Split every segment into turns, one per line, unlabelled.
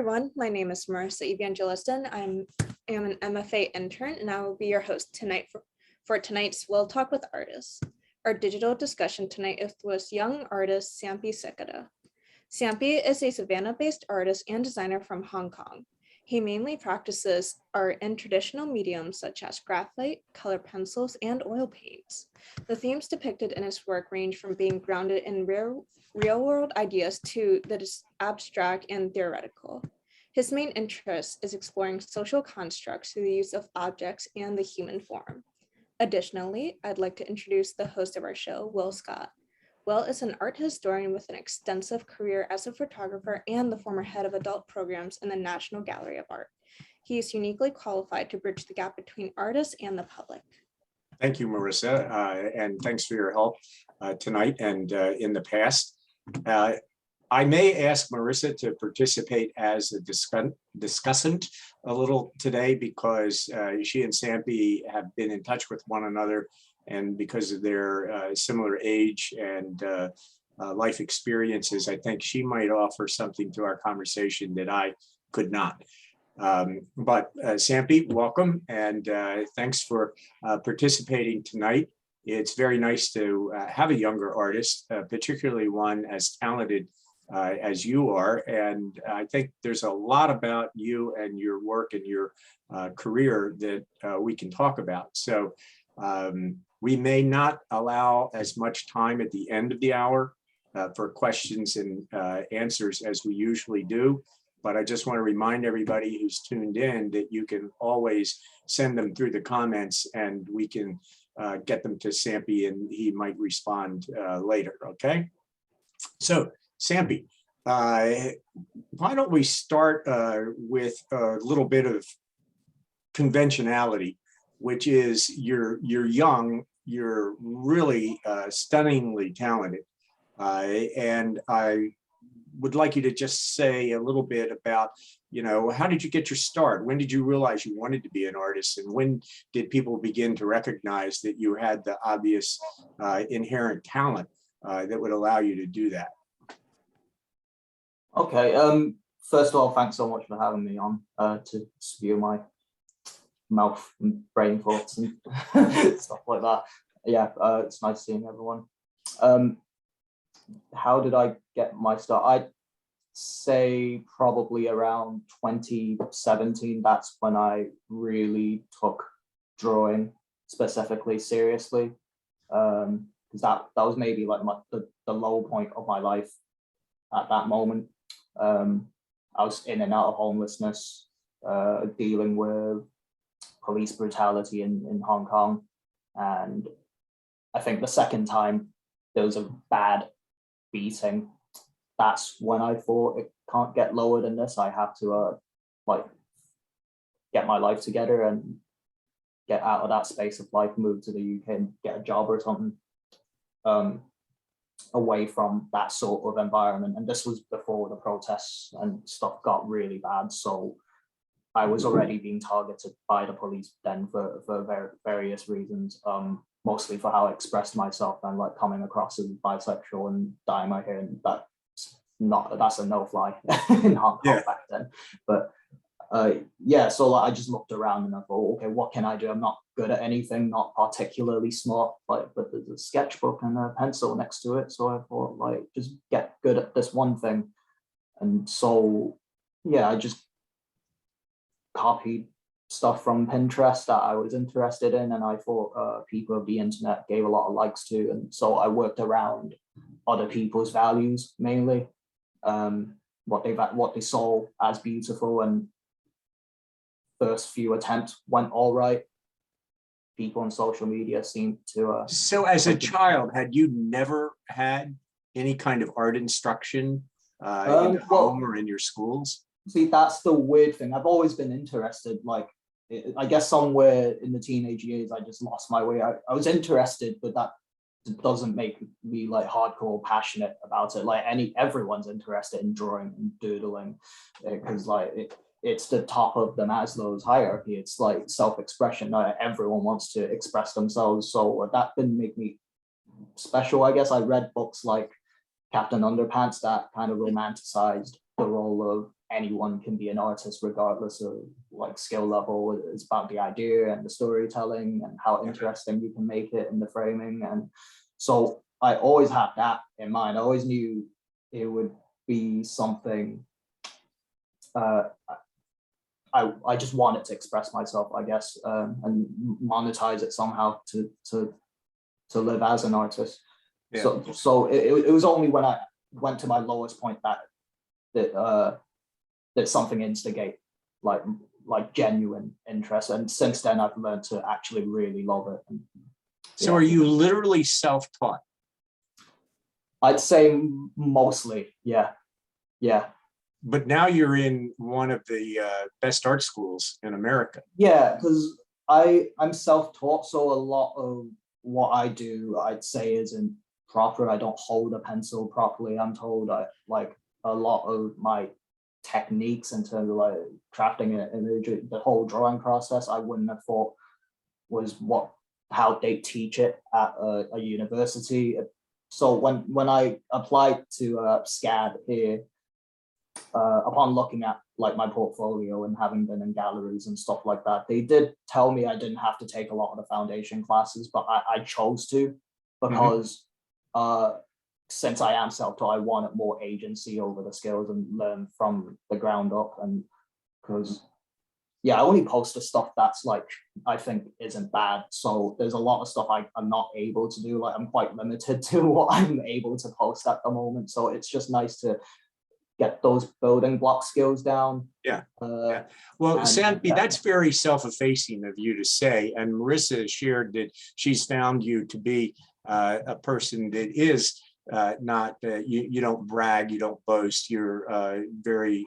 everyone. My name is Marissa Evangeliston. I am an MFA intern, and I will be your host tonight for tonight's Wil Talk with Artists. Our digital discussion tonight is with young artist Sampy Sicada. Sampy is a Savannah-based artist and designer from Hong Kong. He mainly practices art in traditional mediums such as graphite, colored pencils, and oil paints. The themes depicted in his work range from being grounded in real-world ideas to the abstract and theoretical. His main interest is exploring social constructs through the use of objects and the human form. Additionally, I'd like to introduce the host of our show, Wil Scott. Wil is an art historian with an extensive career as a photographer and the former head of adult programs in the National Gallery of Art. He is uniquely qualified to bridge the gap between artists and the public.
Thank you, Marissa, and thanks for your help tonight and in the past. I may ask Marissa to participate as a discussant a little today because she and Sampy have been in touch with one another, and because of their similar age and life experiences, I think she might offer something to our conversation that I could not. But Sampy, welcome, and thanks for participating tonight. It's very nice to have a younger artist, particularly one as talented as you are. And I think there's a lot about you and your work and your career that we can talk about. So we may not allow as much time at the end of the hour for questions and answers as we usually do. But I just want to remind everybody who's tuned in that you can always send them through the comments and we can get them to Sampy and he might respond later, okay? So Sampy, why don't we start with a little bit of conventionality, which is you're young, you're really stunningly talented, and I would like you to just say a little bit about, you know, how did you get your start? When did you realize you wanted to be an artist? And when did people begin to recognize that you had the obvious inherent talent that would allow you to do that?
Okay, first of all, thanks so much for having me on to spew my mouth and brain thoughts and stuff like that. Yeah, it's nice seeing everyone. How did I get my start? I'd say probably around 2017. That's when I really took drawing specifically seriously, because that was maybe like the low point of my life at that moment. I was in and out of homelessness, dealing with police brutality in Hong Kong, and I think the second time there was a bad beating. That's when I thought it can't get lower than this. I have to like get my life together and get out of that space of life, move to the UK and get a job or something, away from that sort of environment. And this was before the protests and stuff got really bad. So I was already being targeted by the police then for various reasons, mostly for how I expressed myself and like coming across as bisexual and dyeing my hair, and that's a no-fly in Hong Kong back then. But yeah, so like I just looked around and I thought, okay, what can I do? I'm not good at anything, not particularly smart, like, but there's a sketchbook and a pencil next to it. So I thought, like, just get good at this one thing. And so yeah, I just copied stuff from Pinterest that I was interested in, and I thought people of the internet gave a lot of likes to, and so I worked around other people's values mainly, what they saw as beautiful, and first few attempts went all right. People on social media seemed to.
So as a child, had you never had any kind of art instruction in home or in your schools?
See, that's the weird thing. I've always been interested, like, I guess somewhere in the teenage years, I just lost my way. I was interested, but that doesn't make me like hardcore passionate about it. Like everyone's interested in drawing and doodling, because like it's the top of the Maslow's hierarchy. It's like self-expression. Everyone wants to express themselves. So that didn't make me special. I guess I read books like Captain Underpants that kind of romanticized the role of anyone can be an artist regardless of like skill level. It's about the idea and the storytelling and how interesting you can make it in the framing. And so I always had that in mind. I always knew it would be something I just wanted to express myself, I guess, and monetize it somehow to live as an artist. Yeah. So it was only when I went to my lowest point that something instigate like genuine interest, and since then I've learned to actually really love it. And,
so are you literally self-taught?
I'd say mostly, yeah.
But now you're in one of the best art schools in America.
Yeah, because I'm self-taught, so a lot of what I do, I'd say, isn't proper. I don't hold a pencil properly. I'm told like a lot of my techniques in terms of like crafting an image, the whole drawing process, I wouldn't have thought was how they teach it at a university. So when I applied to SCAD here, upon looking at like my portfolio and having been in galleries and stuff like that, they did tell me I didn't have to take a lot of the foundation classes, but I chose to because since I am self-taught, I wanted more agency over the skills and learn from the ground up. And because I only post the stuff that's like I think isn't bad. So there's a lot of stuff I'm not able to do. Like I'm quite limited to what I'm able to post at the moment. So it's just nice to get those building block skills down.
Well, Sampy, that's very self-effacing of you to say. And Marissa shared that she's found you to be a person that is not, you don't brag, you don't boast, you're very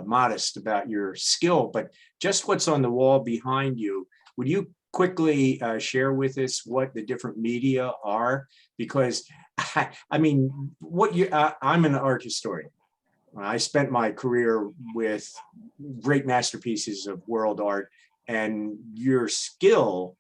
modest about your skill. But just what's on the wall behind you, would you quickly share with us what the different media are? Because I mean, I'm an art historian. I spent my career with great masterpieces of world art, and your skill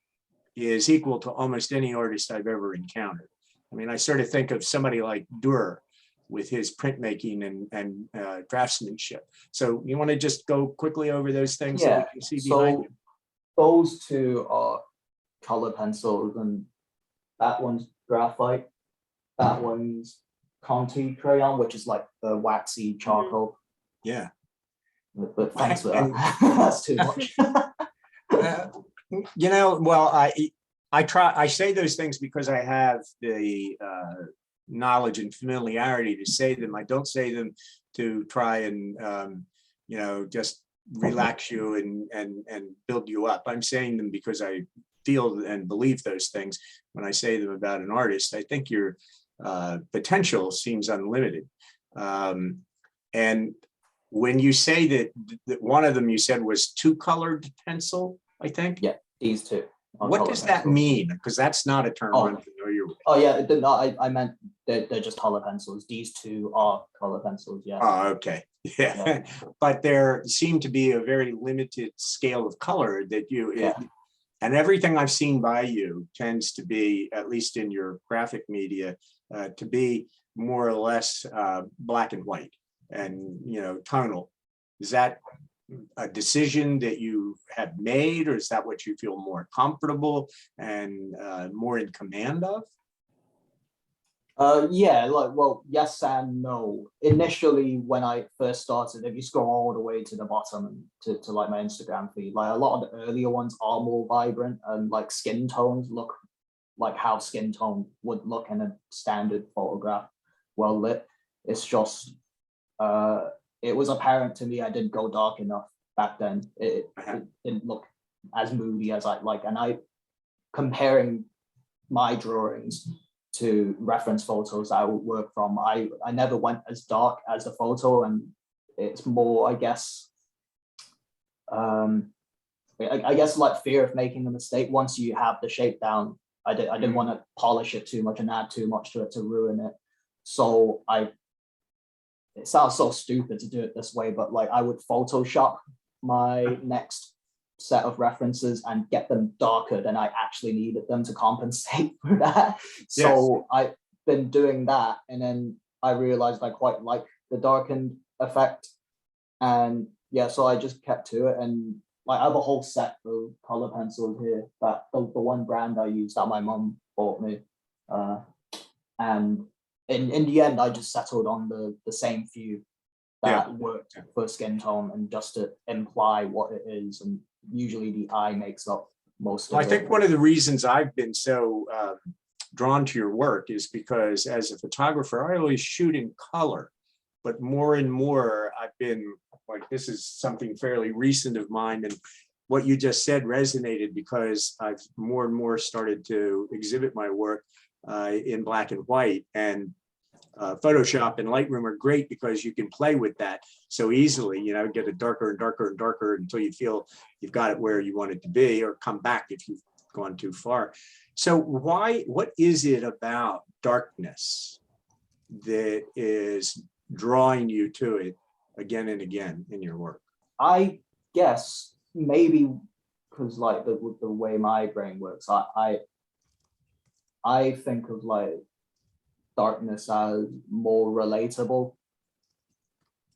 is equal to almost any artist I've ever encountered. I mean, I sort of think of somebody like Durer with his printmaking and draftsmanship. So you want to just go quickly over those things that we can see behind you?
Those two are color pencils, and that one's graphite, that one's Conti crayon, which is like the waxy charcoal.
Yeah.
But thanks for that. That's too much.
Well, I say those things because I have the knowledge and familiarity to say them. I don't say them to try and just relax you and build you up. I'm saying them because I feel and believe those things when I say them about an artist. I think your potential seems unlimited. And when you say that one of them you said was two-colored pencil, I think?
Yeah, these two.
What does that mean? Because that's not a term I'm familiar with.
Oh yeah, I meant they're just color pencils. These two are color pencils, yeah.
Oh, okay. Yeah. But there seem to be a very limited scale of color that and everything I've seen by you tends to be, at least in your graphic media, to be more or less black and white and tonal. Is that a decision that you have made, or is that what you feel more comfortable and more in command of?
Yes and no. Initially, when I first started, if you scroll all the way to the bottom and to like my Instagram feed, like a lot of the earlier ones are more vibrant and like skin tones look like how skin tone would look in a standard photograph, well lit. It's just it was apparent to me I didn't go dark enough back then. It didn't look as moody as I'd like. And comparing my drawings to reference photos I would work from, I never went as dark as the photo, and it's more, I guess, I guess like fear of making a mistake. Once you have the shape down, I didn't want to polish it too much and add too much to it to ruin it. So it sounds so stupid to do it this way, but like I would Photoshop my next set of references and get them darker than I actually needed them to compensate for that. So I've been doing that, and then I realized I quite like the darkened effect. And yeah, so I just kept to it, and like I have a whole set of color pencils here that the one brand I use that my mum bought me. And in the end, I just settled on the same few that worked for skin tone, and just to imply what it is. And usually the eye makes up most of
I
it.
think one of the reasons I've been so drawn to your work is because as a photographer, I always shoot in color, but more and more I've been like, this is something fairly recent of mine. And what you just said resonated because I've more and more started to exhibit my work in black and white. And Photoshop and Lightroom are great because you can play with that so easily, you know, get it darker and darker and darker until you feel you've got it where you want it to be, or come back if you've gone too far. So what is it about darkness that is drawing you to it again and again in your work?
I guess maybe because like the way my brain works, I think of like darkness as more relatable,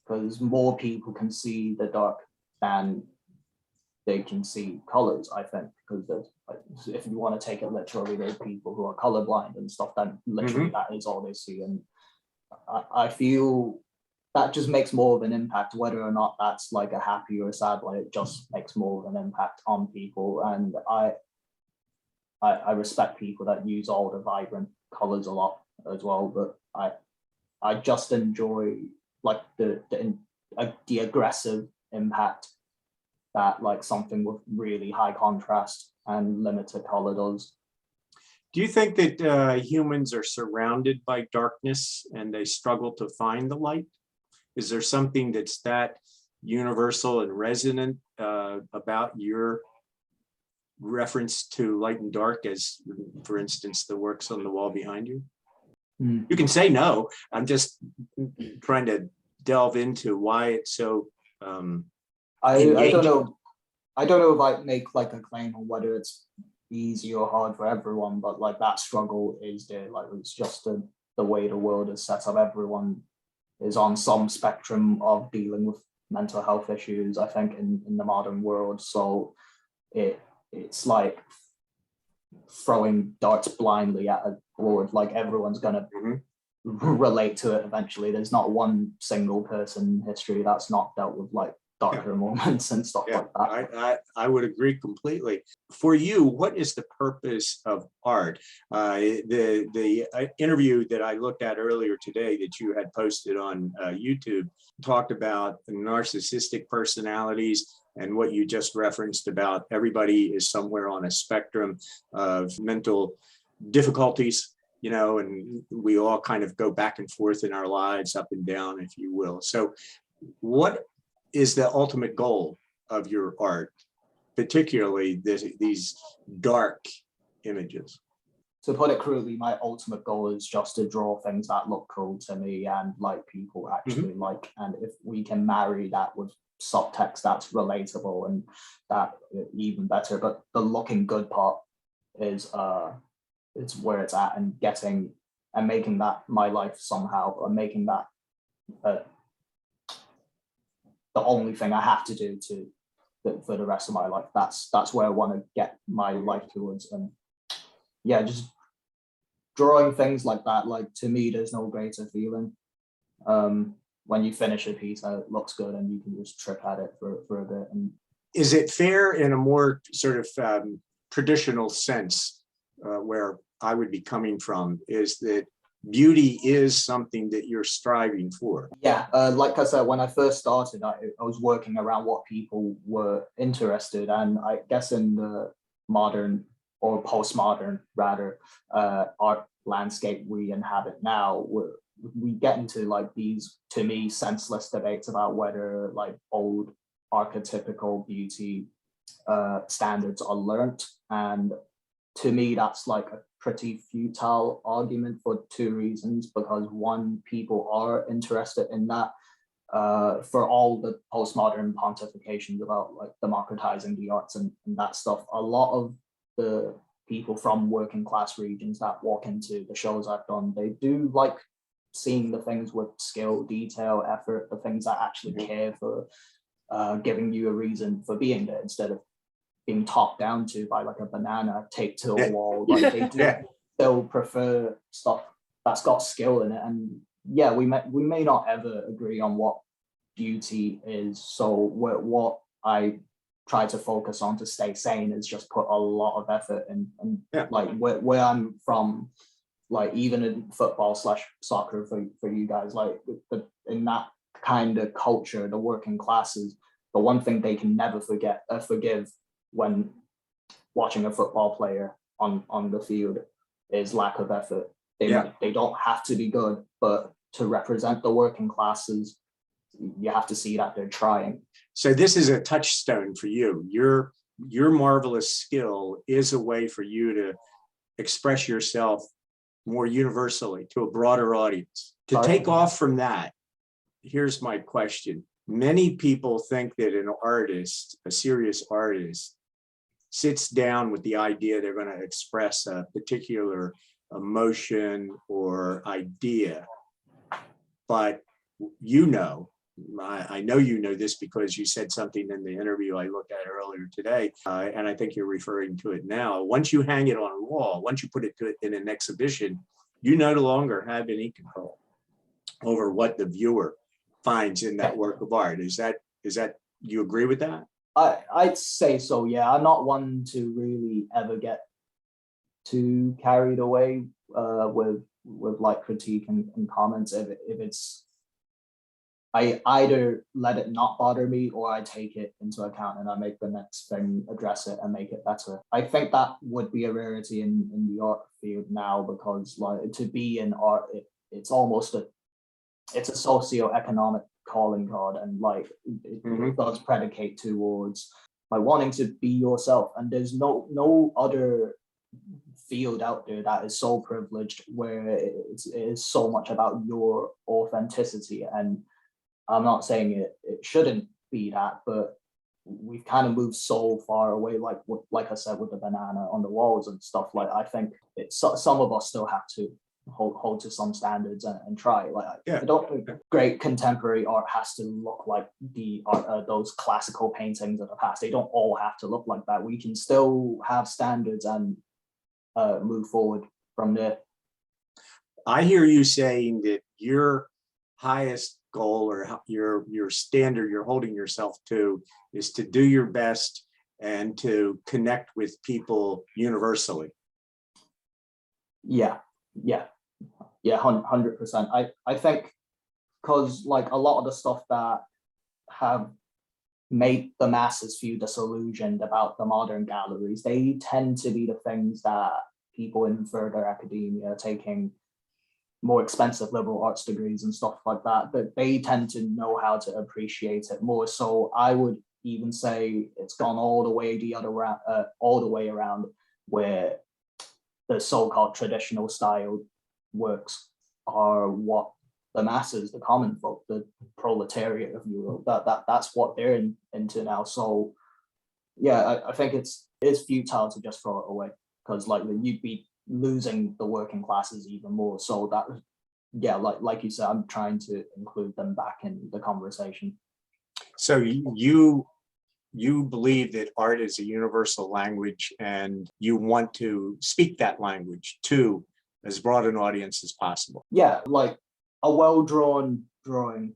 because more people can see the dark than they can see colors, I think, because there's, like, if you want to take it literally, there's people who are colorblind and stuff, then literally that is all they see. And I feel that just makes more of an impact, whether or not that's like a happy or a sad one. It just makes more of an impact on people. And I respect people that use all the vibrant colors a lot as well, but I just enjoy like the aggressive impact that like something with really high contrast and limited color does.
Do you think that humans are surrounded by darkness and they struggle to find the light? Is there something that's that universal and resonant about your reference to light and dark, as for instance, the works on the wall behind you? You can say no. I'm just trying to delve into why it's so
I don't know. I don't know if I make like a claim on whether it's easy or hard for everyone, but like that struggle is there. Like it's just the way the world is set up. Everyone is on some spectrum of dealing with mental health issues, I think, in the modern world. So it's like throwing darts blindly at a board. Like everyone's gonna relate to it eventually. There's not one single person in history that's not dealt with like darker moments and stuff like that.
I would agree completely. For you, what is the purpose of art? The interview that I looked at earlier today that you had posted on YouTube talked about narcissistic personalities, and what you just referenced about everybody is somewhere on a spectrum of mental difficulties, you know, and we all kind of go back and forth in our lives, up and down, if you will. So what is the ultimate goal of your art, particularly these dark images?
To put it crudely, my ultimate goal is just to draw things that look cool to me and like people actually like, and if we can marry that with subtext that's relatable, and that even better. But the looking good part is it's where it's at, and getting and making that my life somehow, or making that the only thing I have to do for the rest of my life. That's where I want to get my life towards. And yeah, just drawing things like that, like to me, there's no greater feeling when you finish a piece and it looks good and you can just trip at it for a bit. And
is it fair in a more sort of traditional sense, where I would be coming from, is that beauty is something that you're striving for?
Yeah, like I said, when I first started, I was working around what people were interested, and I guess in the modern or postmodern rather art landscape we inhabit now, we get into like these, to me, senseless debates about whether like old archetypical beauty standards are learnt. And to me, that's like a pretty futile argument for two reasons. Because one, people are interested in that for all the postmodern pontifications about like democratizing the arts and that stuff. A lot of the people from working class regions that walk into the shows I've done, they do like seeing the things with skill, detail, effort, the things that actually care for giving you a reason for being there instead of being talked down to by like a banana taped to a wall. Like they do still prefer stuff that's got skill in it. And yeah, we may not ever agree on what beauty is. So what I try to focus on to stay sane is just put a lot of effort in. And like where I'm from, like even in football / soccer for you guys, like in that kind of culture, the working classes, the one thing they can never forgive when watching a football player on the field is lack of effort. They don't have to be good, but to represent the working classes, you have to see that they're trying.
So this is a touchstone for you. Your marvelous skill is a way for you to express yourself more universally to a broader audience. To take off from that, here's my question. Many people think that an artist, a serious artist, sits down with the idea they're going to express a particular emotion or idea. But you know, I know you know this because you said something in the interview I looked at earlier today, and I think you're referring to it now. Once you hang it on a wall, once you put it in an exhibition, you no longer have any control over what the viewer finds in that work of art. Is that you agree with that?
I'd say so, yeah. I'm not one to really ever get too carried away with like critique and comments. If it's, I either let it not bother me or I take it into account and I make the next thing address it and make it better. I think that would be a rarity in the art field now, because like to be in art, it's almost it's a socioeconomic calling card, and like it does predicate towards like wanting to be yourself. And there's no other field out there that is so privileged where it is so much about your authenticity. And I'm not saying it shouldn't be that, but we've kind of moved so far away, like I said, with the banana on the walls and stuff. Like I think some of us still have to hold to some standards and try. Like I don't think great contemporary art has to look like the those classical paintings of the past. They don't all have to look like that. We can still have standards and move forward from there.
I hear you saying that your highest goal or your standard you're holding yourself to is to do your best and to connect with people universally.
Yeah, 100%. I think because like a lot of the stuff that have made the masses feel disillusioned about the modern galleries, they tend to be the things that people in further academia taking more expensive liberal arts degrees and stuff like that, but they tend to know how to appreciate it more. So I would even say it's gone all the way around, where the so-called traditional style works are what the masses, the common folk, the proletariat of Europe, that's what they're into now. So yeah, I think it's futile to just throw it away, because like you'd be losing the working classes even more. So that, yeah, like you said, I'm trying to include them back in the conversation.
So you believe that art is a universal language, and you want to speak that language to as broad an audience as possible.
Yeah, like a well-drawn drawing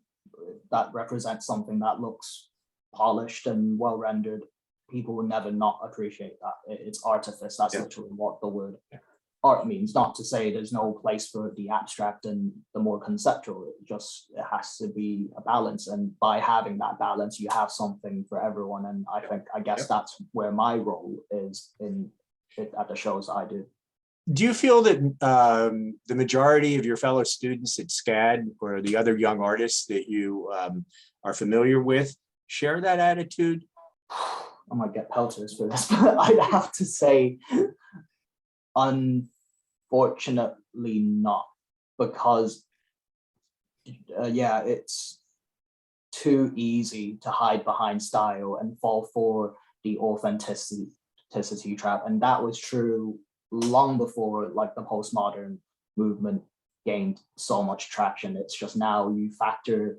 that represents something that looks polished and well-rendered, people will never not appreciate that. It's artifice. That's literally what the word art means. Not to say there's no place for the abstract and the more conceptual. It has to be a balance, and by having that balance, you have something for everyone. And I guess that's where my role is at the shows I do.
Do you feel that the majority of your fellow students at SCAD or the other young artists that you are familiar with share that attitude?
I might get pelters for this, but I'd have to say, unfortunately not, because it's too easy to hide behind style and fall for the authenticity trap. And that was true long before like the postmodern movement gained so much traction. It's just now you factor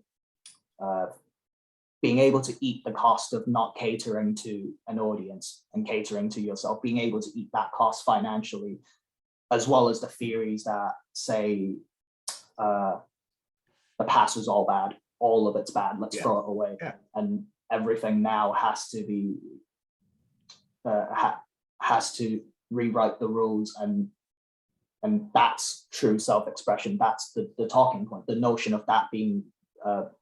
being able to eat the cost of not catering to an audience and catering to yourself, being able to eat that cost financially, as well as the theories that say the past was all bad, all of it's bad, let's throw it away. And everything now has to be, has to rewrite the rules, and that's true self-expression. That's the talking point, the notion of that being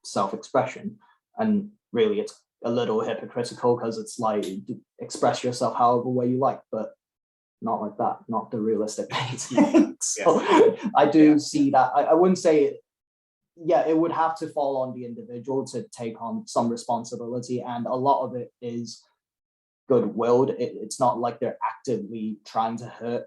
self-expression. And really it's a little hypocritical, because it's like, express yourself however way you like, but not like that, not the realistic way. So I do see that. I wouldn't say, it would have to fall on the individual to take on some responsibility, and a lot of it is goodwill. It's not like they're actively trying to hurt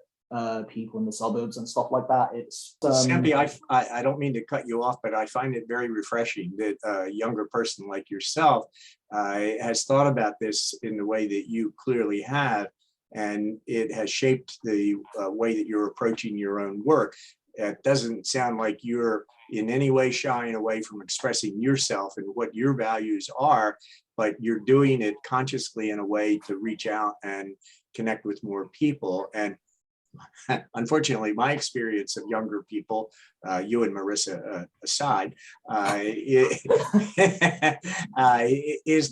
people in the suburbs and stuff like that. It's
Sampy, I don't mean to cut you off, but I find it very refreshing that a younger person like yourself has thought about this in the way that you clearly have, and it has shaped the way that you're approaching your own work. It doesn't sound like you're in any way shying away from expressing yourself and what your values are, but you're doing it consciously in a way to reach out and connect with more people. And unfortunately, my experience of younger people, you and Marissa aside, is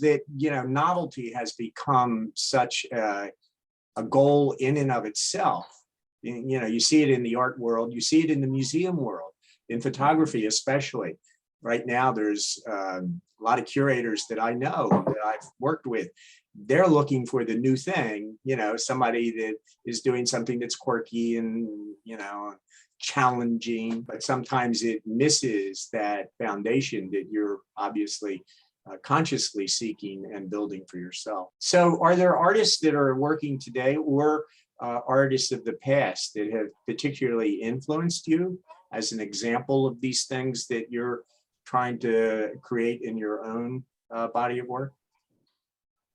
that, novelty has become such a goal in and of itself. You see it in the art world, you see it in the museum world, in photography especially. Right now, there's a lot of curators that I know that I've worked with. They're looking for the new thing, somebody that is doing something that's quirky and, challenging, but sometimes it misses that foundation that you're obviously consciously seeking and building for yourself. So are there artists that are working today, or artists of the past, that have particularly influenced you as an example of these things that you're trying to create in your own body of work?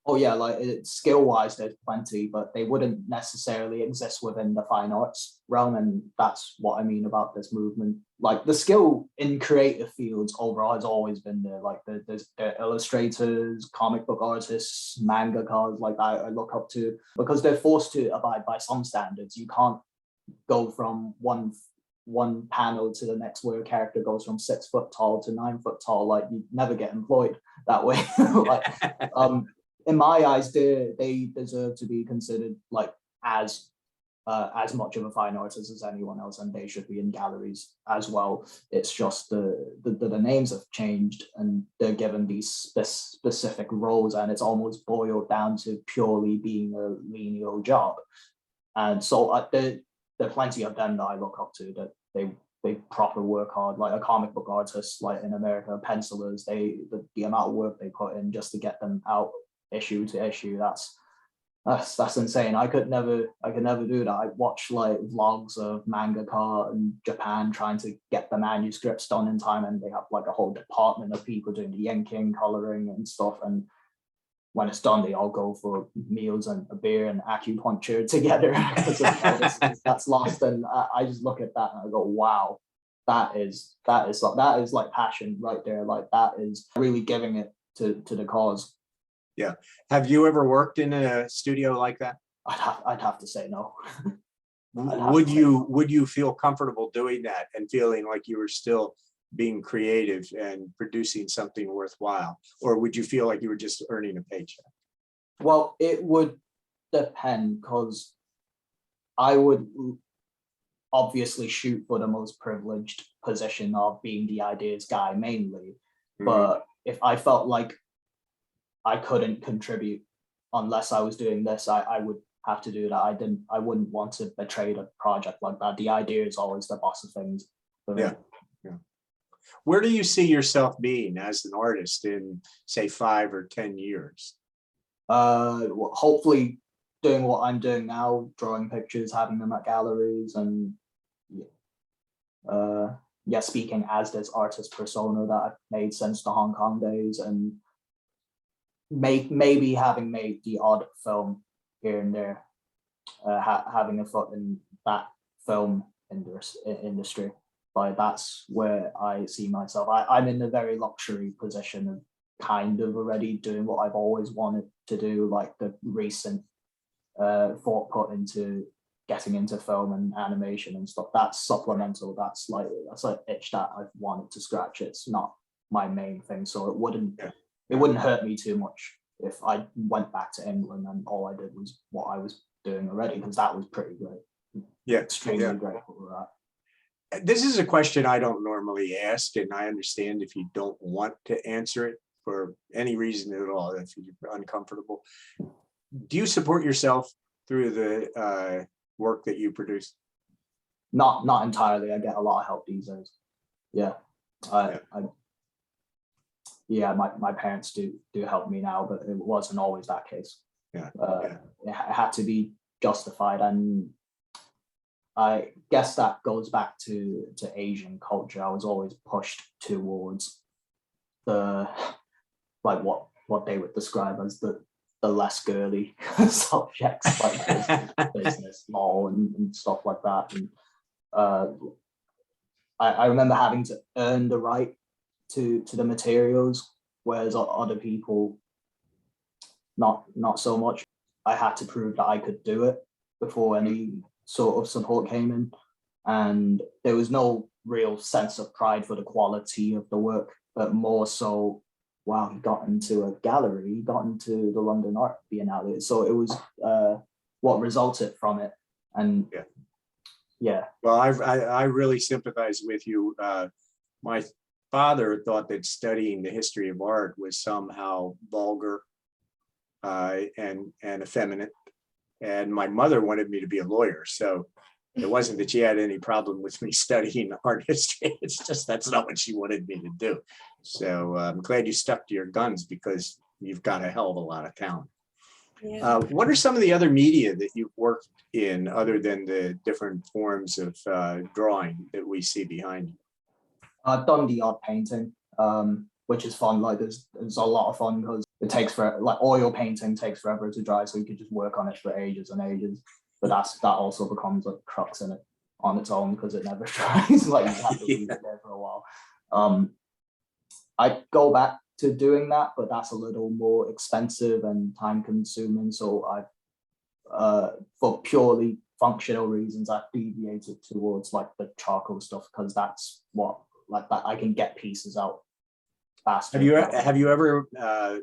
Oh yeah, like skill-wise, there's plenty, but they wouldn't necessarily exist within the fine arts realm, and that's what I mean about this movement. Like the skill in creative fields overall has always been there. Like there's illustrators, comic book artists, mangakas, like I look up to, because they're forced to abide by some standards. You can't go from one panel to the next where a character goes from 6 foot tall to 9 foot tall. Like you never get employed that way. Like in my eyes, they deserve to be considered like as much of a fine artist as anyone else, and they should be in galleries as well. It's just the names have changed, and they're given these specific roles, and it's almost boiled down to purely being a menial job. And so there are plenty of them that I look up to, that they proper work hard, like a comic book artist, like in America, pencilers, the amount of work they put in just to get them out issue to issue, that's insane. I could never do that. I watch like vlogs of mangaka in Japan trying to get the manuscripts done in time, and they have like a whole department of people doing the yanking, coloring and stuff, and when it's done, they all go for meals and a beer and acupuncture together. That's lost. And I just look at that and I go, wow, that is like passion right there. Like that is really giving it to the cause.
Yeah. Have you ever worked in a studio like that?
I'd have to say no.
Would you feel comfortable doing that and feeling like you were still being creative and producing something worthwhile, or would you feel like you were just earning a paycheck?
Well, it would depend, because I would obviously shoot for the most privileged position of being the ideas guy mainly. But if I felt like I couldn't contribute unless I was doing this, I would have to do that. I wouldn't want to betray the project like that. The idea is always the boss of things.
Yeah. Where do you see yourself being as an artist in, say, 5 or 10 years?
Hopefully doing what I'm doing now, drawing pictures, having them at galleries, and speaking as this artist persona that I've made since the Hong Kong days, and maybe having made the odd film here and there, having a foot in that film industry. Like that's where I see myself. I'm in a very luxury position of kind of already doing what I've always wanted to do, like the recent thought put into getting into film and animation and stuff. That's supplemental. That's like itch that I've wanted to scratch. It's not my main thing, so it wouldn't hurt me too much if I went back to England and all I did was what I was doing already, because that was pretty great.
Yeah,
Extremely grateful for that.
This is a question I don't normally ask, and I understand if you don't want to answer it for any reason at all, if you're uncomfortable. Do you support yourself through the work that you produce?
Not entirely. I get a lot of help these days. My parents do help me now, but it wasn't always that case. It had to be justified, and I guess that goes back to Asian culture. I was always pushed towards the what they would describe as the less girly subjects, like business, law, and stuff like that. And I remember having to earn the right to the materials, whereas other people not so much. I had to prove that I could do it before any sort of support came in, and there was no real sense of pride for the quality of the work, but more so, wow, he got into a gallery, he got into the London Art Biennale. So it was what resulted from it. And
well, I really sympathize with you. My father thought that studying the history of art was somehow vulgar and effeminate, and my mother wanted me to be a lawyer. So it wasn't that she had any problem with me studying art history. It's just that's not what she wanted me to do. So I'm glad you stuck to your guns, because you've got a hell of a lot of talent.
Yeah.
What are some of the other media that you've worked in other than the different forms of drawing that we see behind you?
I've done the art painting, which is fun. Like there's a lot of fun because it takes like oil painting takes forever to dry, so you could just work on it for ages and ages. But that also becomes a crux in it on its own, because it never dries. Like you have to leave it there for a while. I go back to doing that, but that's a little more expensive and time consuming. So for purely functional reasons, I've deviated towards like the charcoal stuff, because that's what like that I can get pieces out faster.
Have you ever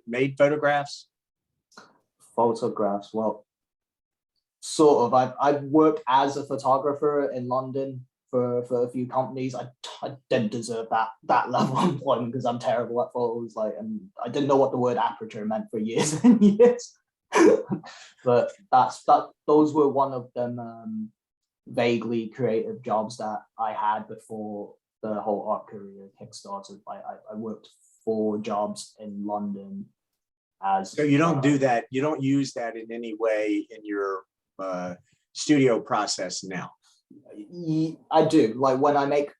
made photographs?
Photographs? Well, sort of. I've worked as a photographer in London for a few companies. I didn't deserve that level of employment because I'm terrible at photos. Like, and I didn't know what the word aperture meant for years and years. But those were one of them vaguely creative jobs that I had before the whole art career kickstarted. I worked 4 jobs in London as.
So you don't do that. You don't use that in any way in your studio process now.
I do. Like when I make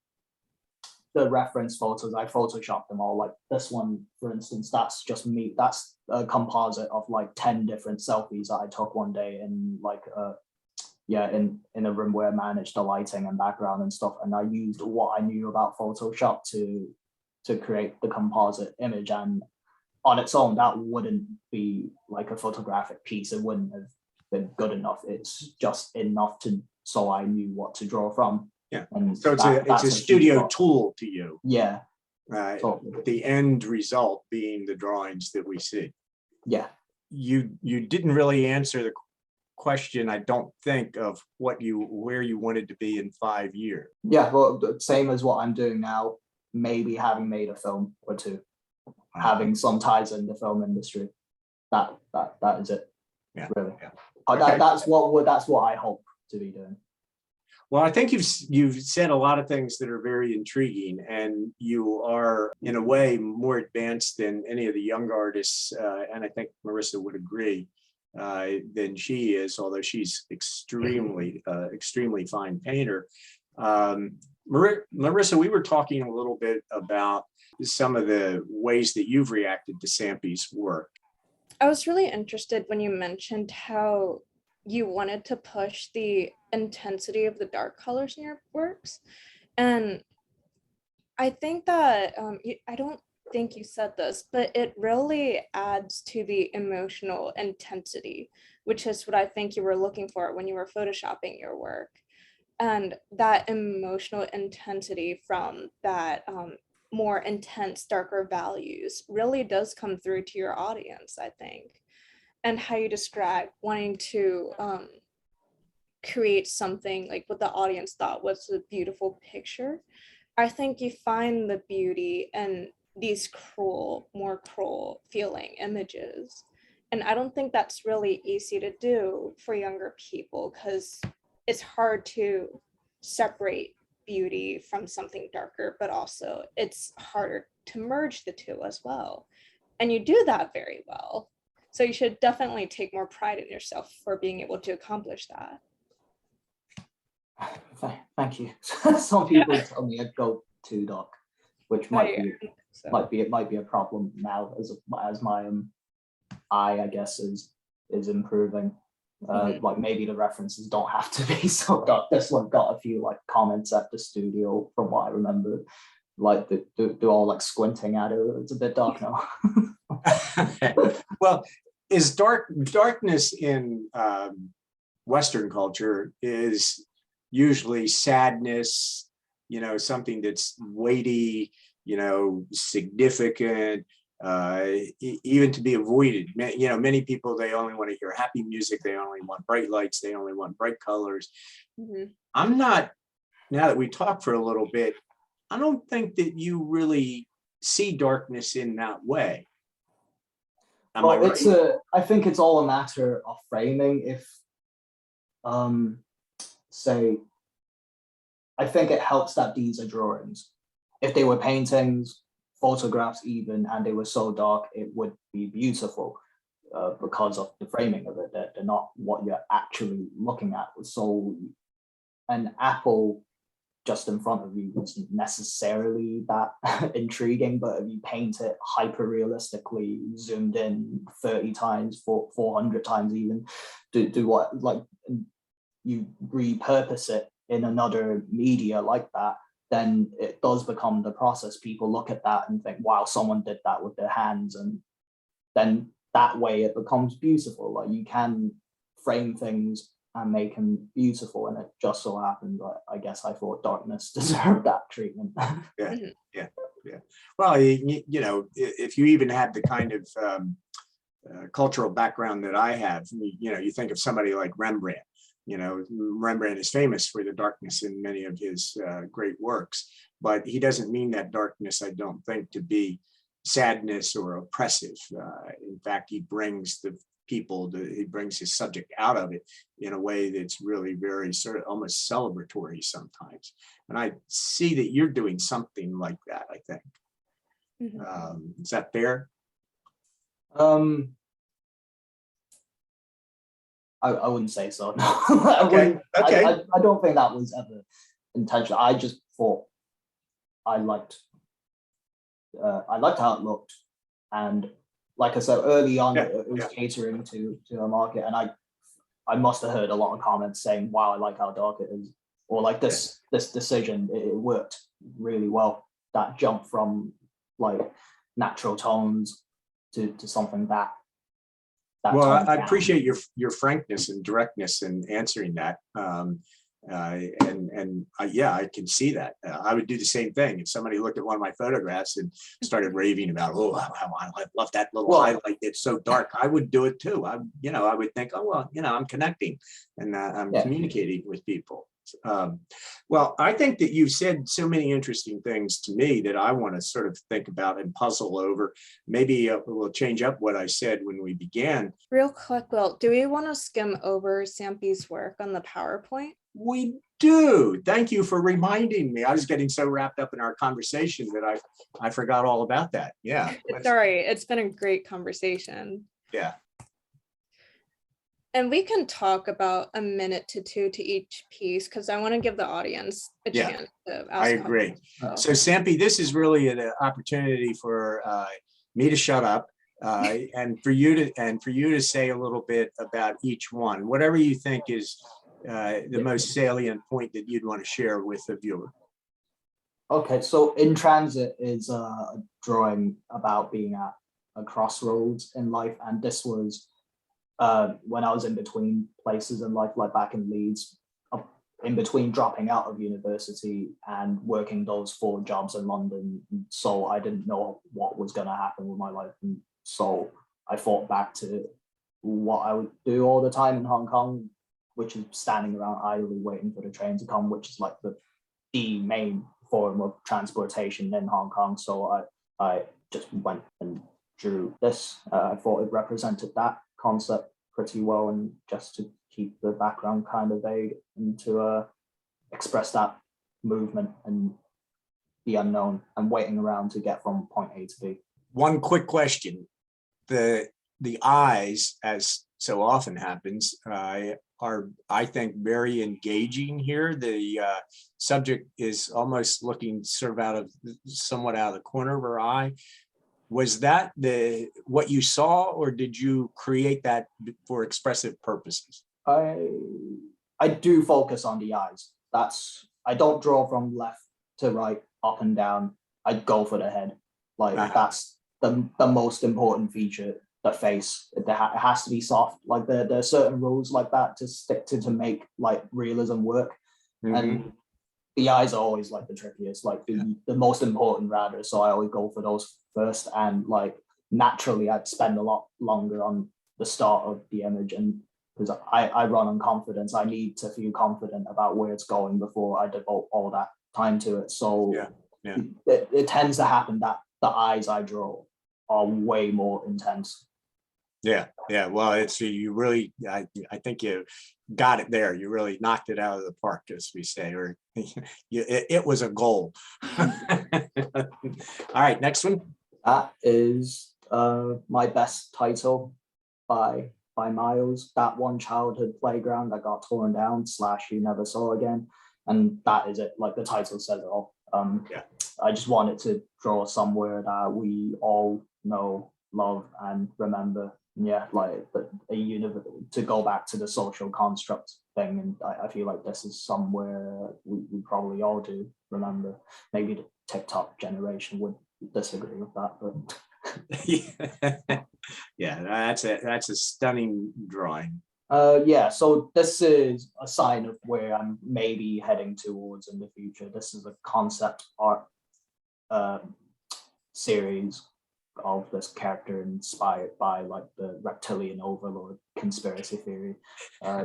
the reference photos, I Photoshop them all. Like this one, for instance, that's just me. That's a composite of like 10 different selfies that I took one day in like in a room where I managed the lighting and background and stuff. And I used what I knew about Photoshop to create the composite image. And on its own, that wouldn't be like a photographic piece. It wouldn't have been good enough. It's just enough so I knew what to draw from.
Yeah.
And
so it's a studio tool to you.
Yeah. Totally.
The end result being the drawings that we see.
Yeah.
You didn't really answer the question, I don't think, of where you wanted to be in 5 years.
Yeah, well, same as what I'm doing now, maybe having made a film or 2, having some ties in the film industry. That is it.
Yeah.
Really.
Yeah.
Okay. That's what I hope to be doing.
Well, I think you've said a lot of things that are very intriguing, and you are in a way more advanced than any of the young artists, and I think Marissa would agree, than she is, although she's extremely fine painter. Marissa, we were talking a little bit about some of the ways that you've reacted to Sampy's work.
I was really interested when you mentioned how you wanted to push the intensity of the dark colors in your works. And I think that I don't think you said this, but it really adds to the emotional intensity, which is what I think you were looking for when you were photoshopping your work. And that emotional intensity from that more intense, darker values really does come through to your audience, I think. And how you describe wanting to create something like what the audience thought was a beautiful picture. I think you find the beauty in these cruel, more cruel feeling images. And I don't think that's really easy to do for younger people because it's hard to separate beauty from something darker, but also it's harder to merge the two as well. And you do that very well. So you should definitely take more pride in yourself for being able to accomplish that.
Thank you. Some people tell me I go too dark, which might be a problem now as my eye, I guess, is improving. Like maybe the references don't have to be so dark. This one got a few like comments at the studio from what I remember, like they're all like squinting at it. It's a bit dark now.
Well, is darkness in Western culture is usually sadness, something that's weighty, significant, even to be avoided. Many people, they only want to hear happy music. They only want bright lights. They only want bright colors. I'm not, now that we talked for a little bit, I don't think that you really see darkness in that way. Am I right?
I think it's all a matter of framing. If, say, I think it helps that these are drawings. If they were paintings, photographs even, and they were so dark, it would be beautiful because of the framing of it. They're not what you're actually looking at. So an apple just in front of you isn't necessarily that intriguing, but if you paint it hyper realistically, zoomed in 30 times, 400 times even, do what, like you repurpose it in another media like that, then it does become the process. People look at that and think, wow, someone did that with their hands. And then that way it becomes beautiful. Like you can frame things and make them beautiful. And it just so happened, I guess I thought darkness deserved that treatment.
Yeah. Well, if you even have the kind of cultural background that I have, you think of somebody like Rembrandt. Rembrandt is famous for the darkness in many of his great works, but he doesn't mean that darkness, I don't think, to be sadness or oppressive. In fact, he brings he brings his subject out of it in a way that's really very sort of almost celebratory sometimes. And I see that you're doing something like that, I think. Is that fair?
I wouldn't say so. No. Okay. I don't think that was ever intentional. I just thought I liked how it looked, and like I said early on, it was catering to a market, and I must have heard a lot of comments saying, "Wow, I like how dark it is," or like this decision. It worked really well. That jump from like natural tones to something that.
Well, I appreciate your frankness and directness in answering that. Yeah, I can see that. I would do the same thing if somebody looked at one of my photographs and started raving about, oh, I love that little highlight. It's so dark. I would do it too. I would think, oh, well, I'm connecting and I'm communicating with people. Well, I think that you've said so many interesting things to me that I want to sort of think about and puzzle over. Maybe we'll change up what I said when we began.
Real quick, Will, do we want to skim over Sampy's work on the PowerPoint?
We do. Thank you for reminding me. I was getting so wrapped up in our conversation that I forgot all about that. Yeah.
Sorry, it's been a great conversation.
Yeah.
And we can talk about a minute to two to each piece because I want to give the audience a chance to ask.
I agree. So Sampy, this is really an opportunity for me to shut up and for you to say a little bit about each one, whatever you think is the most salient point that you'd want to share with the viewer.
Okay, so In Transit is a drawing about being at a crossroads in life, and this was when I was in between places in life, like back in Leeds, in between dropping out of university and working those 4 jobs in London. So I didn't know what was going to happen with my life. And so I thought back to what I would do all the time in Hong Kong, which is standing around idly waiting for the train to come, which is like the main form of transportation in Hong Kong. So I just went and drew this. I thought it represented that concept pretty well, and just to keep the background kind of vague and to express that movement and the unknown and waiting around to get from point A to B.
One quick question. The eyes, as so often happens, are, I think, very engaging here. The subject is almost looking sort of somewhat out of the corner of her eye. Was that what you saw, or did you create that for expressive purposes?
I do focus on the eyes. I don't draw from left to right, up and down. I go for the head. Like that's the most important feature. The face, it has to be soft. Like there are certain rules like that to stick to make like realism work. Mm-hmm. And the eyes are always like the trickiest, like the most important rather. So I always go for those first, and like naturally I'd spend a lot longer on the start of the image, and because I run on confidence, I need to feel confident about where it's going before I devote all that time to it. So it tends to happen that the eyes I draw are way more intense.
Yeah. Well, you really, I think you got it there. You really knocked it out of the park, as we say, or it was a goal. All right, next one.
That is my best title by Miles. That one childhood playground that got torn down / you never saw again, and that is it. Like the title says it all. I just wanted to draw somewhere that we all know, love, and remember. Yeah, like a universe, to go back to the social construct thing, and I feel like this is somewhere we probably all do remember. Maybe the TikTok generation would disagree with that, but
yeah, that's a stunning drawing.
So this is a sign of where I'm maybe heading towards in the future. This is a concept art series of this character inspired by like the reptilian overlord conspiracy theory.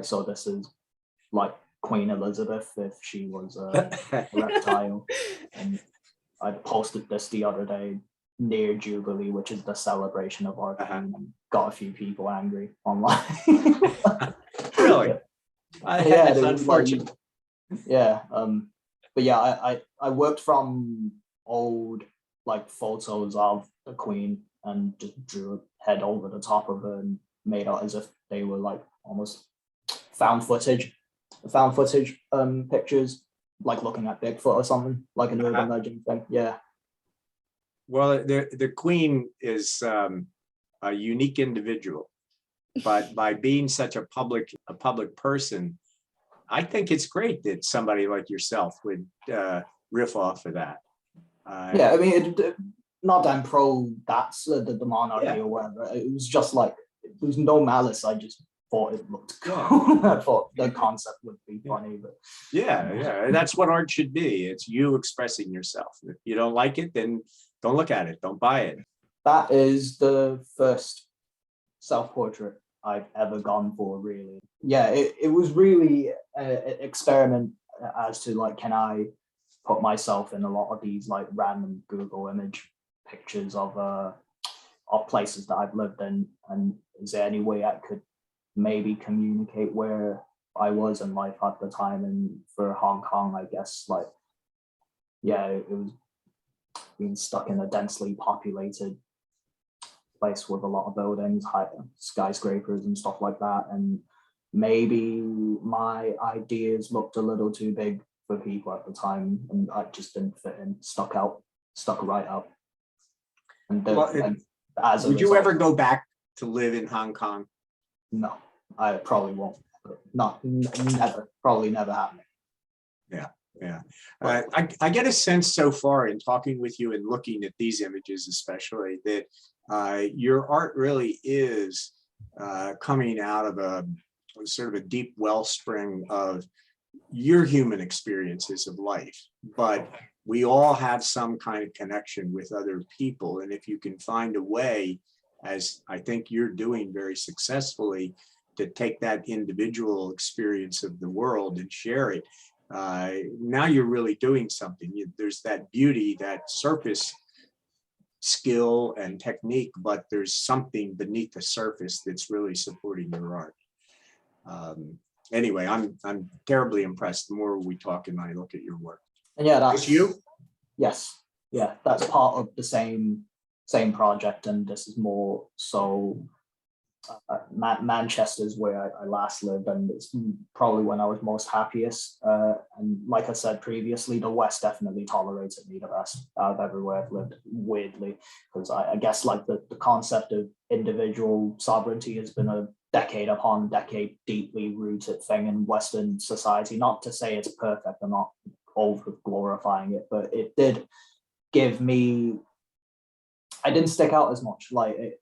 So this is like Queen Elizabeth if she was a reptile. And I posted this the other day near Jubilee, which is the celebration of our and got a few people angry online.
Really? That's unfortunate.
But yeah, I worked from old like photos of the Queen and just drew a head over the top of her and made out as if they were like almost found footage pictures, like looking at Bigfoot or something, like an urban legend thing. Yeah.
Well, the Queen is a unique individual, but by being such a public person, I think it's great that somebody like yourself would riff off of that.
I mean, not that I'm pro that's the monarchy or whatever. It was just like, there was no malice. I just thought it looked cool. I thought the concept would be funny, but
that's what art should be. It's you expressing yourself. If you don't like it, then don't look at it, don't buy it.
That is the first self-portrait I've ever gone for, really. Yeah, it was really an experiment as to like, can I put myself in a lot of these like random Google image pictures of places that I've lived in, and is there any way I could maybe communicate where I was in life at the time? And for Hong Kong, I guess, like, it was being stuck in a densely populated place with a lot of buildings, high skyscrapers and stuff like that, and maybe my ideas looked a little too big for people at the time, and I just didn't fit in, stuck right out. And would
you ever go back to live in Hong Kong?
No, I probably won't. Never. Probably never happening.
Yeah. Yeah. I get a sense so far in talking with you and looking at these images, especially, that your art really is coming out of a sort of a deep wellspring of your human experiences of life. But we all have some kind of connection with other people. And if you can find a way, as I think you're doing very successfully, to take that individual experience of the world and share it, now you're really doing something. There's that beauty, that surface skill and technique, but there's something beneath the surface that's really supporting your art. Anyway, I'm terribly impressed the more we talk and I look at your work.
And yeah, that's
It's you?
Yes, yeah, that's part of the same project, and this is more so. Manchester's where I last lived, and it's probably when I was most happiest. And like I said previously, the West definitely tolerated me the best out of everywhere I've lived, weirdly, because I guess like the concept of individual sovereignty has been a decade upon decade deeply rooted thing in Western society. Not to say it's perfect, I'm not over glorifying it, but it did give me, I didn't stick out as much. Like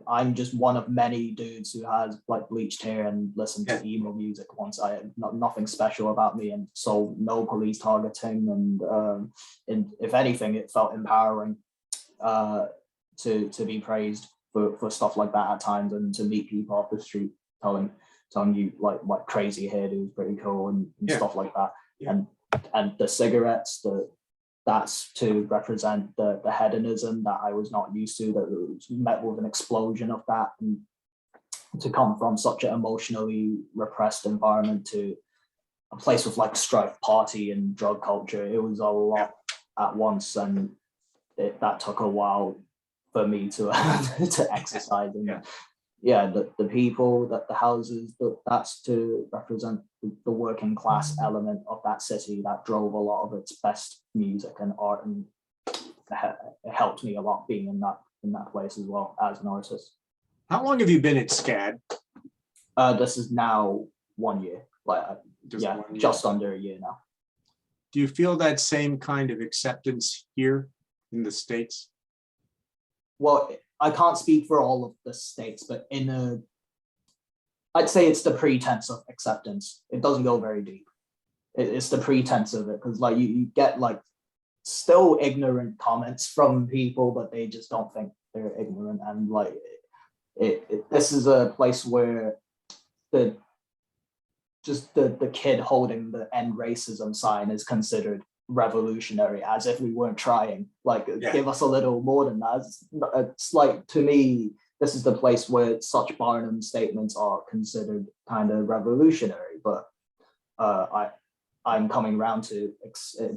I'm just one of many dudes who has like bleached hair and listened to emo music once. Nothing special about me, and so no police targeting, and if anything, it felt empowering to be praised for stuff like that at times, and to meet people off the street telling you like crazy hairdo is pretty cool and stuff like that. Yeah. And the cigarettes, that's to represent the hedonism that I was not used to, that was met with an explosion of that, and to come from such an emotionally repressed environment to a place with like strife, party and drug culture. It was a lot at once, and that took a while for me to to exercise. And the people, the houses, that's to represent the working class element of that city that drove a lot of its best music and art, and it helped me a lot being in that place as well as an artist.
How long have you been at SCAD?
This is now 1 year, just under a year now.
Do you feel that same kind of acceptance here in the States?
Well, I can't speak for all of the states, but I'd say it's the pretense of acceptance. It doesn't go very deep. It's the pretense of it, because like you get like still ignorant comments from people, but they just don't think they're ignorant. And like this is a place where the kid holding the end racism sign is considered revolutionary, as if we weren't trying. Like, give us a little more than that. It's like, to me, this is the place where such Barnum statements are considered kind of revolutionary. But I'm coming around to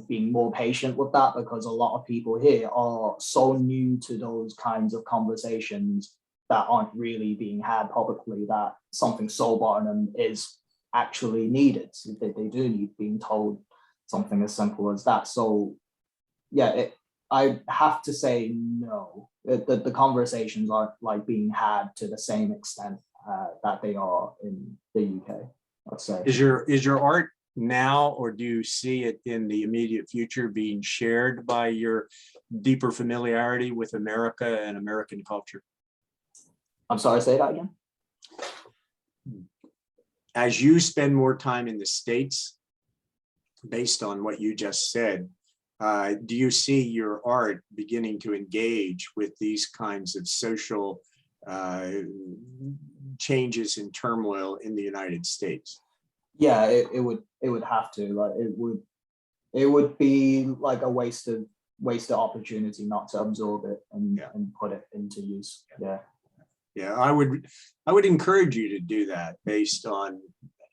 being more patient with that, because a lot of people here are so new to those kinds of conversations that aren't really being had publicly, that something so Barnum is actually needed. They do need being told something as simple as that. So yeah, I have to say no. The conversations aren't like being had to the same extent that they are in the UK, let's say.
Is your art now, or do you see it in the immediate future being shared by your deeper familiarity with America and American culture?
I'm sorry, say that again.
As you spend more time in the States, based on what you just said, do you see your art beginning to engage with these kinds of social changes and turmoil in the United States?
Yeah, it would have to. Like, it would be like a wasted opportunity not to absorb it and put it into use.
Yeah, I would encourage you to do that, based on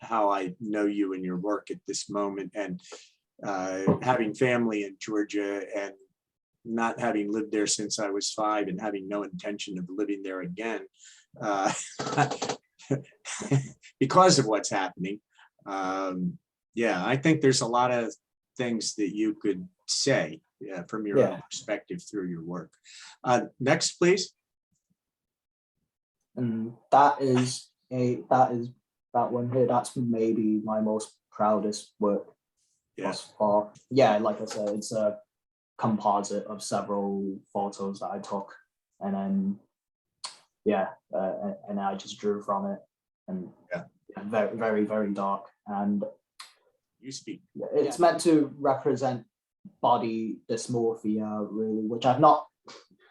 how I know you and your work at this moment, and having family in Georgia, and not having lived there since I was 5, and having no intention of living there again because of what's happening. I think there's a lot of things that you could say from your own perspective through your work. Next, please.
And that one here, that's maybe my most proudest work. thus far. Yeah, like I said, it's a composite of several photos that I took, and then and I just drew from it, and very, very, very dark. And
You speak.
it's meant to represent body dysmorphia, really, which I've not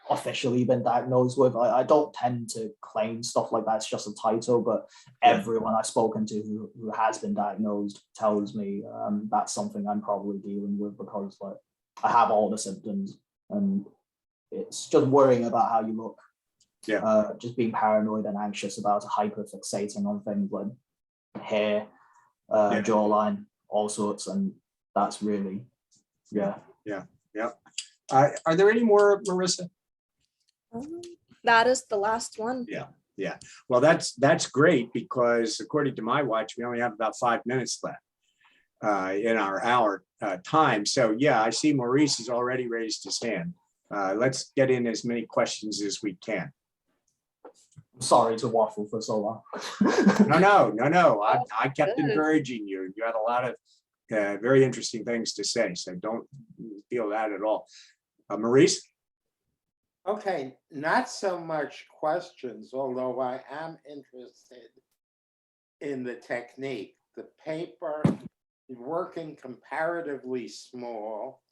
officially been diagnosed with. I don't tend to claim stuff like that. It's just a title, but everyone I've spoken to who has been diagnosed tells me that's something I'm probably dealing with, because like I have all the symptoms, and it's just worrying about how you look. Just being paranoid and anxious about hyperfixating on things like hair, jawline, all sorts, and that's really
Are there any more, Marissa?
That is the last one.
Yeah. Well, that's great, because according to my watch, we only have about 5 minutes left in our hour time. So yeah, I see Maurice has already raised his hand. Let's get in as many questions as we can.
Sorry to waffle for so long.
No. I kept encouraging you. You had a lot of very interesting things to say, so don't feel that at all. Maurice?
Okay, not so much questions, although I am interested in the technique. The paper is working comparatively small,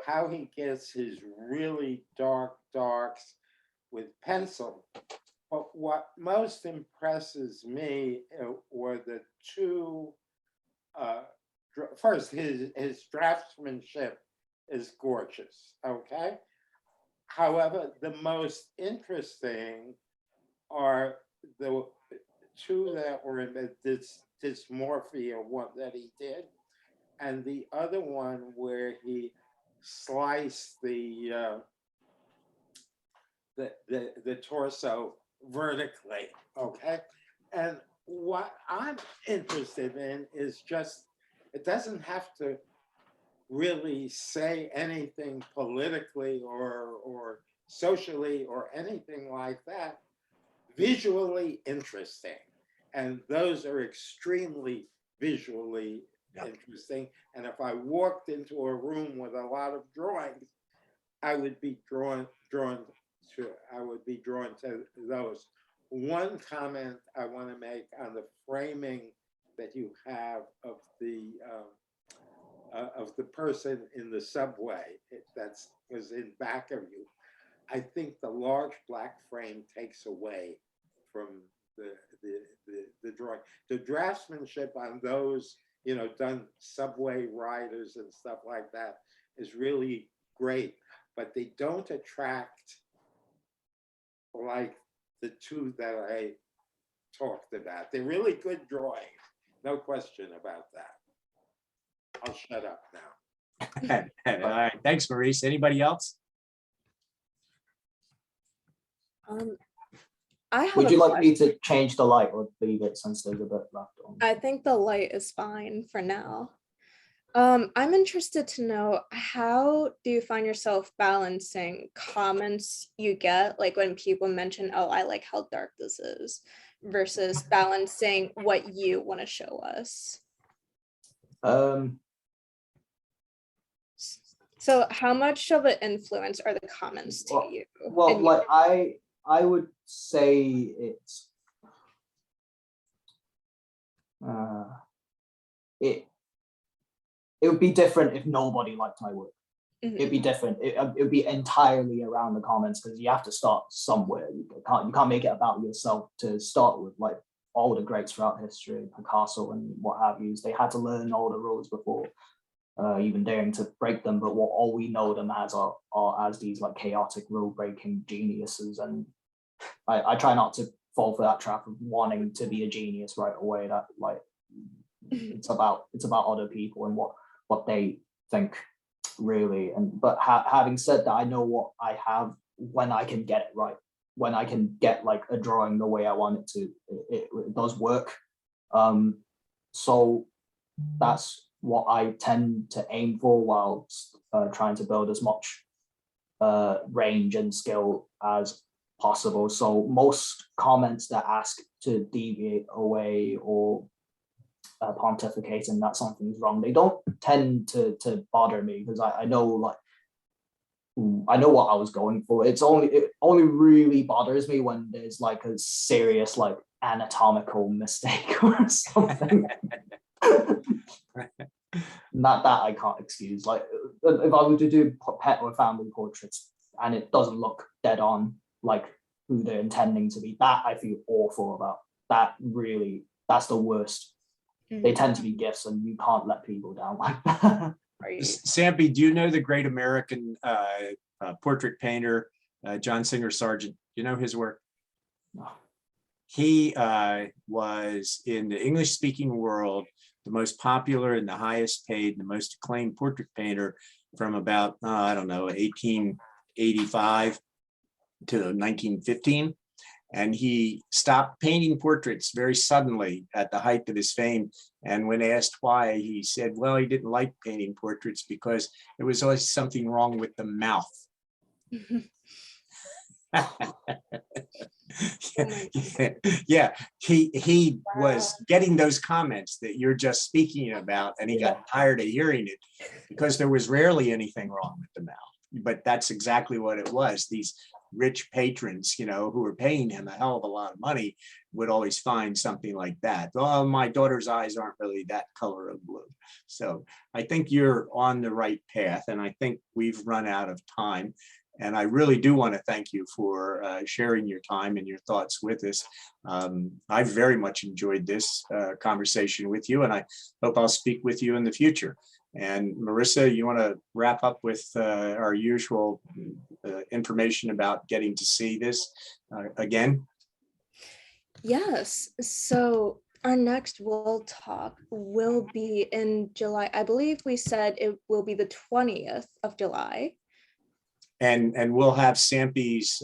how he gets his really dark darks with pencil. But what most impresses me were the two, first, his draftsmanship is gorgeous, okay? However, the most interesting are the two that were in the dysmorphia one that he did, and the other one where he sliced the torso vertically, okay? And what I'm interested in is just, it doesn't have to really say anything politically or socially or anything like that. Visually interesting. And those are extremely visually interesting. And if I walked into a room with a lot of drawings, I would be drawn to those. One comment I want to make on the framing that you have of the person in the subway that was in back of you. I think the large black frame takes away from the drawing. The draftsmanship on those, done subway riders and stuff like that is really great, but they don't attract like the two that I talked about. They're really good drawings, no question about that. I'll shut up now.
All right, thanks, Maurice. Anybody else?
Would you like me to change the light or leave it since there's a bit left on?
I think the light is fine for now. I'm interested to know, how do you find yourself balancing comments you get, like when people mention, oh, I like how dark this is, versus balancing what you want to show us? So how much of an influence are the comments to you?
Well, like I would say it's it would be different if nobody liked my work. It'd be different. It would be entirely around the comments, because you have to start somewhere. You can't make it about yourself to start with. Like all the greats throughout history, Picasso and what have you, they had to learn all the rules before even daring to break them. But what all we know them as are as these like chaotic rule breaking geniuses. And I try not to fall for that trap of wanting to be a genius right away. That like it's about other people and what they think, really. And but having said that, I know what I have when I can get it right, when I can get like a drawing the way I want it to. It does work. So that's what I tend to aim for, while trying to build as much range and skill as possible. So most comments that ask to deviate away or pontificating that something's wrong. They don't tend to bother me because I know like I know what I was going for. It only really bothers me when there's like a serious like anatomical mistake or something. Not that I can't excuse. Like if I were to do pet or family portraits and it doesn't look dead on like who they're intending to be, that I feel awful about. That's the worst. They tend to be gifts and you can't let people down like that.
Right.
Sampy, do you know the great American portrait painter, John Singer Sargent? You know his work?
No.
He was in the English-speaking world the most popular and the highest paid, the most acclaimed portrait painter from about, I don't know, 1885 to 1915. And he stopped painting portraits very suddenly at the height of his fame. And when asked why, he said, well, he didn't like painting portraits because there was always something wrong with the mouth. Yeah, he was getting those comments that you're just speaking about, and he got tired of hearing it because there was rarely anything wrong with the mouth. But that's exactly what it was. These rich patrons, you know, who were paying him a hell of a lot of money would always find something like that. Oh, my daughter's eyes aren't really that color of blue. So I think you're on the right path, and I think we've run out of time. And I really do want to thank you for sharing your time and your thoughts with us. I very much enjoyed this conversation with you, and I hope I'll speak with you in the future. And Marissa, you want to wrap up with our usual information about getting to see this again?
Yes. So our next Wil Talk will be in July. I believe we said it will be the 20th of July.
And we'll have Sampy's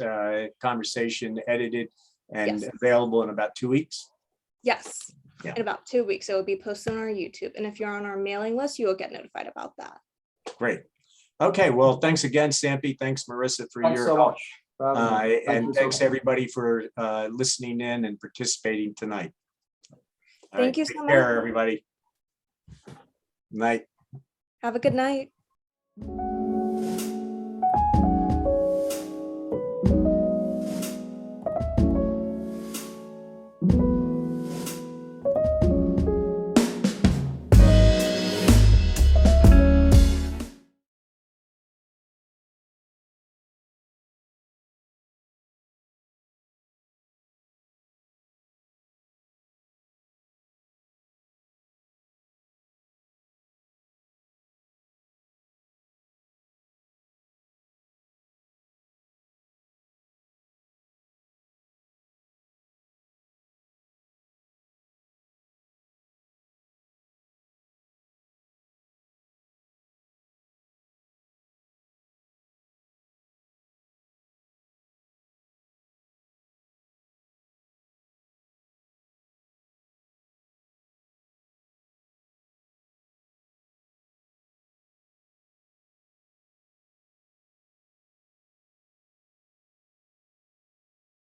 conversation edited and available in about 2 weeks.
Yes.
Yeah.
In about 2 weeks, it will be posted on our YouTube. And if you're on our mailing list, you will get notified about that.
Great. Okay. Well, thanks again, Sampy. Thanks, Marissa, for
Thanks
your
so
help.
much.
And thanks everybody for listening in and participating tonight.
Thank you so much.
Take care, everybody. Night.
Have a good night.